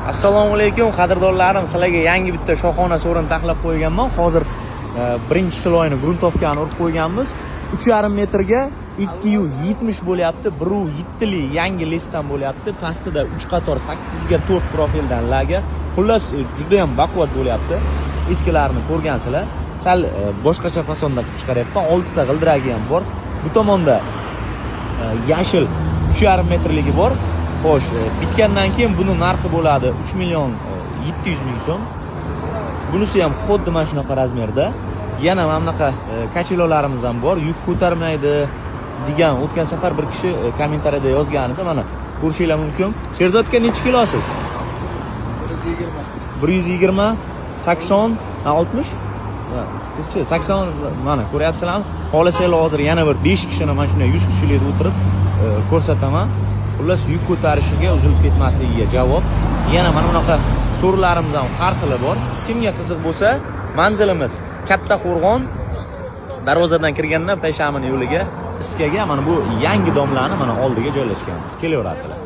Assalomu alaykum qadrdonlarim, sizlarga yangi bitta shohona so'rin taxlab qo'yganman. Hozir birinchi sloyni gruntovkani urib qo'yganmiz. 3,5 metrga 270 bo'lyapti. 1.7 li yangi lesdan bo'lyapti. Pastida 3 qator 8 ga 4 profildan laga. Xullas juda ham baquvvat bo'lyapti. Eskilarni ko'rgansizlar. Sal boshqacha fasonda chiqaryapman. 6 ta g'ildiragi ham bor. Bu tomonda yashil 3,5 metrligi bor. Xo'sh, bitgandan keyin buni narxi bo'ladi 3 million 700 ming so'm. Bunisi ham xuddi mana shunaqa razmerda. Yana mana bunaqa kachilolarimiz ham bor. Yuk ko'tarmaydi degan o'tgan safar bir kishi kommentariyada yozgan edi. Mana ko'rishinglar mumkin. Sherzodga necha kilosiz? 120, 80, 60. Sizchi 80 mana ko'ryapsizlarmi? Xohlasanglar hozir yana bir 5 kishini mana shunday 100 kishilikda o'tirib ko'rsataman. Xullas yuk ko'tarishiga uzilib ketmasligiga javob. Yana mana bunaqa so'rlarimiz ham har xili bor. Kimga qiziq bo'lsa, manzilimiz Kattaqo'rg'on darvozadan kirganda Payshamini yo'liga iskaga mana bu yangi domlani mana oldiga joylashganmiz. Kelaverasizlar.